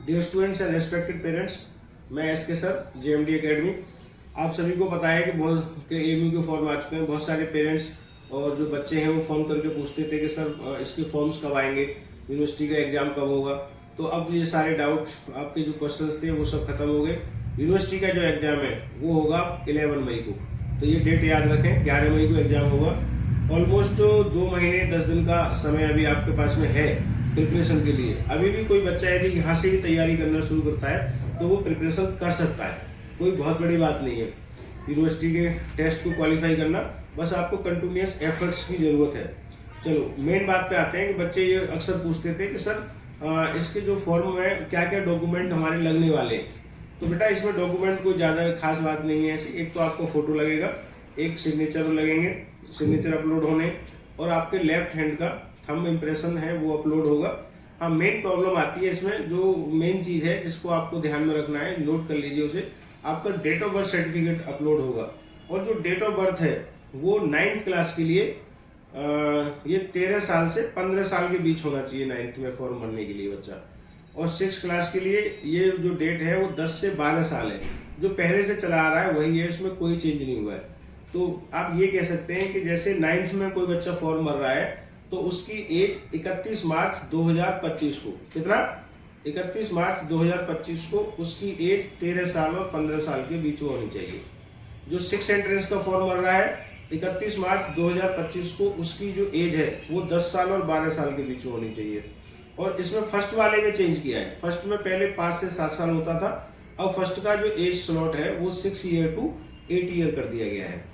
Dear students and respected parents, मैं S K sir, JMD academy. आप सभी को पता है कि बहुत के एमयू के फॉर्म आ चुके हैं। बहुत सारे पेरेंट्स और जो बच्चे हैं वो फ़ोन करके पूछते थे कि सर इसके फॉर्म्स कब आएंगे, यूनिवर्सिटी का एग्ज़ाम कब होगा। तो अब ये सारे डाउट, आपके जो क्वेश्चंस थे वो सब खत्म हो गए। यूनिवर्सिटी का जो एग्ज़ाम है वो होगा 11 मई को। तो ये डेट याद रखें, 11 मई को एग्ज़ाम होगा। ऑलमोस्ट 2 महीने 10 दिन का समय अभी आपके पास में है प्रिपरेशन के लिए। अभी भी कोई बच्चा यदि यहाँ से भी तैयारी करना शुरू करता है तो वो प्रिपरेशन कर सकता है, कोई बहुत बड़ी बात नहीं है यूनिवर्सिटी के टेस्ट को क्वालिफाई करना। बस आपको कंटिन्यूस एफर्ट्स की ज़रूरत है। चलो मेन बात पे आते हैं कि बच्चे ये अक्सर पूछते थे कि सर इसके जो फॉर्म में क्या क्या डॉक्यूमेंट हमारे लगने वाले हैं। तो बेटा इसमें डॉक्यूमेंट कोई ज़्यादा खास बात नहीं है ऐसी। एक तो आपको फ़ोटो लगेगा, एक सिग्नेचर लगेंगे, सिग्नेचर अपलोड होने, और आपके लेफ्ट हैंड का थंब इम्प्रेशन है वो अपलोड होगा। हाँ, मेन प्रॉब्लम आती है इसमें, जो मेन चीज़ है जिसको आपको ध्यान में रखना है, नोट कर लीजिए उसे। आपका date of birth certificate upload होगा, और जो डेट ऑफ बर्थ है वो 9th क्लास के लिए ये 13 साल से 15 साल के बीच होना चाहिए 9th में फॉर्म भरने के लिए बच्चा। और 6th क्लास के लिए ये जो डेट है वो 10 से 12 साल है, जो पहले से चला आ रहा है वही है, इसमें कोई चेंज नहीं हुआ है। तो आप ये कह सकते हैं कि जैसे 9th में कोई बच्चा फॉर्म भर रहा है तो उसकी एज 31 मार्च 2025 को, कितना 31 मार्च 2025 को उसकी एज 13 साल और 15 साल के बीच में होनी चाहिए। जो 6 एंट्रेंस का फॉर्म भर रहा है 31 मार्च 2025 को उसकी जो एज है वो 10 साल और 12 साल के बीच में होनी चाहिए। और इसमें फर्स्ट वाले में चेंज किया है। फर्स्ट में पहले 5 से 7 साल होता था, अब फर्स्ट का जो एज स्लॉट है वो 6 ईयर टू 8 ईयर कर दिया गया है।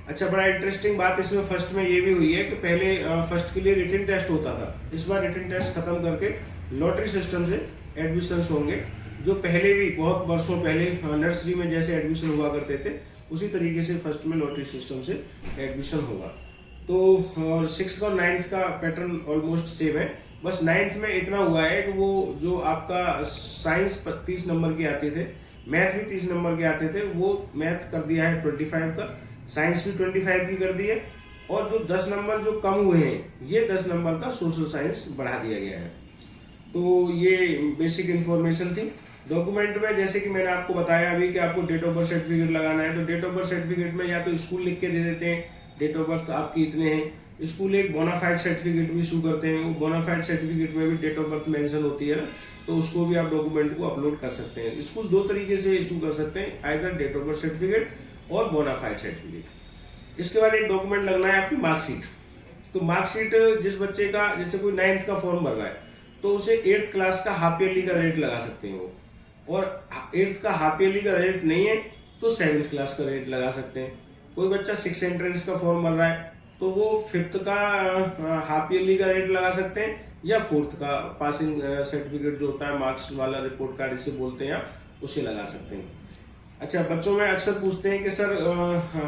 अच्छा, बड़ा इंटरेस्टिंग बात इसमें फर्स्ट में ये भी हुई है कि पहले फर्स्ट के लिए रिटन टेस्ट होता था, इस बार रिटन टेस्ट खत्म करके लॉटरी सिस्टम से एडमिशन होंगे। जो पहले भी बहुत वर्षों पहले नर्सरी में जैसे एडमिशन हुआ करते थे उसी तरीके से फर्स्ट में लॉटरी सिस्टम से एडमिशन होगा। तो 6th और 9th का पैटर्न ऑलमोस्ट सेम है। बस 9th में इतना हुआ है कि वो जो आपका साइंस 30 नंबर के आते थे, मैथ भी 30 नंबर के आते थे, वो मैथ कर दिया है 25 का, साइंस भी 25 की कर दी है, और जो 10 नंबर जो कम हुए हैं ये 10 नंबर का सोशल साइंस बढ़ा दिया गया है। तो ये बेसिक इन्फॉर्मेशन थी। डॉक्यूमेंट में जैसे कि मैंने आपको बताया अभी कि आपको डेट ऑफ बर्थ सर्टिफिकेट लगाना है, तो डेट ऑफ बर्थ सर्टिफिकेट में या तो स्कूल लिख के दे देते हैं डेट ऑफ बर्थ आपकी इतने हैं। स्कूल एक बोनाफाइड सर्टिफिकेट भी इशू करते हैं, वो बोनाफाइड सर्टिफिकेट में भी डेट ऑफ बर्थ मेंशन होती है ना, तो उसको भी आप डॉक्यूमेंट को अपलोड कर सकते हैं। स्कूल 2 तरीके से इशू कर सकते हैं, either date of birth certificate और बोनाफाइड सर्टिफिकेट। इसके बाद एक डॉक्यूमेंट लगना है आपकी मार्कशीट। तो मार्कशीट जिस बच्चे का, जैसे कोई 9th का फॉर्म भर रहा है तो उसे 8th क्लास का हाफ ईयरली का रेट लगा सकते हैं वो, और 8th का हाफ ईयरली का रेट नहीं है तो 7th क्लास का रेट लगा सकते हैं। कोई बच्चा 6 एंट्रेंस का फॉर्म भर रहा है तो वो 5th का हाफ ईयरली का रेट लगा सकते हैं, या 4th का पासिंग सर्टिफिकेट जो होता है, मार्क्स वाला रिपोर्ट कार्ड इसे बोलते हैं आप, उसे लगा सकते हैं। अच्छा, बच्चों में अक्सर पूछते हैं कि सर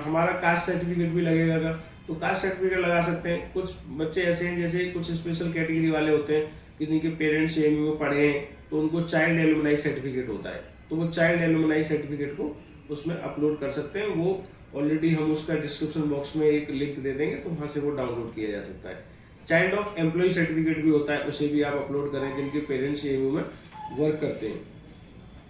हमारा कास्ट सर्टिफिकेट भी लगेगा क्या? तो कास्ट सर्टिफिकेट लगा सकते हैं। कुछ बच्चे ऐसे हैं, जैसे कुछ स्पेशल कैटेगरी वाले होते हैं, किसी के पेरेंट्स एमयू में पढ़े हैं तो उनको चाइल्ड एलुमनाई सर्टिफिकेट होता है, तो वो चाइल्ड एलुमनाई सर्टिफिकेट को उसमें अपलोड कर सकते हैं। वो ऑलरेडी हम उसका डिस्क्रिप्शन बॉक्स में एक लिंक दे देंगे, तो वहाँ से वो डाउनलोड किया जा सकता है। चाइल्ड ऑफ एम्प्लॉय सर्टिफिकेट भी होता है, उसे भी आप अपलोड करें जिनके पेरेंट्स एमयू में वर्क करते हैं।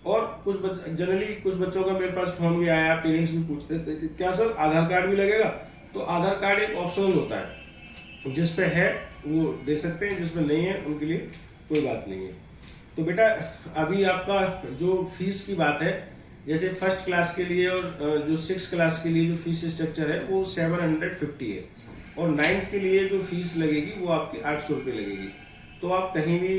और जनरली कुछ बच्चों का मेरे पास फोन भी आया, पेरेंट्स भी पूछते थे कि क्या सर आधार कार्ड भी लगेगा? तो आधार कार्ड एक ऑप्शनल होता है, जिस पे है वो दे सकते हैं, जिसमें नहीं है उनके लिए कोई बात नहीं है। तो बेटा अभी आपका जो फीस की बात है, जैसे फर्स्ट क्लास के लिए और जो 6th क्लास के लिए जो फीस स्ट्रक्चर है वो 750 है, और 9th के लिए जो फीस लगेगी वो आपकी 800 रुपये लगेगी। तो आप कहीं भी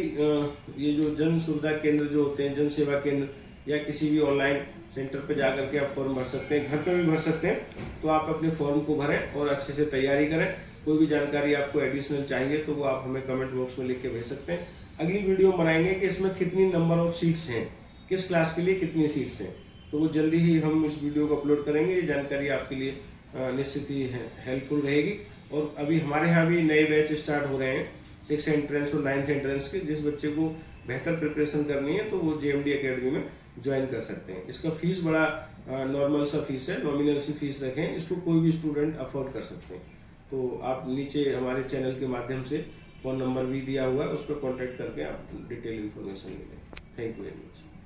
ये जो जन सुविधा केंद्र जो होते हैं, जन सेवा केंद्र, या किसी भी ऑनलाइन सेंटर पे जाकर के आप फॉर्म भर सकते हैं, घर पे भी भर सकते हैं। तो आप अपने फॉर्म को भरें और अच्छे से तैयारी करें। कोई भी जानकारी आपको एडिशनल चाहिए तो वो आप हमें कमेंट बॉक्स में लिख के भेज सकते हैं। अगली वीडियो बनाएंगे कि इसमें कितनी नंबर ऑफ सीट्स हैं, किस क्लास के लिए कितनी सीट्स हैं, तो वो जल्दी ही हम इस वीडियो को अपलोड करेंगे। ये जानकारी आपके लिए निश्चित ही हेल्पफुल रहेगी। और अभी हमारे यहाँ भी नए बैच स्टार्ट हो रहे हैं 6 एंट्रेंस और 9th एंट्रेंस के। जिस बच्चे को बेहतर प्रिपरेशन करनी है तो वो जेएमडी एकेडमी में ज्वाइन कर सकते हैं। इसका फीस बड़ा नॉर्मल सा फीस है, नॉमिनल सी फीस रखें, इसको कोई भी स्टूडेंट अफोर्ड कर सकते हैं। तो आप नीचे हमारे चैनल के माध्यम से फ़ोन नंबर भी दिया हुआ है, उस पर कॉन्टैक्ट करके आप डिटेल इन्फॉर्मेशन ले लें। Thank you very much.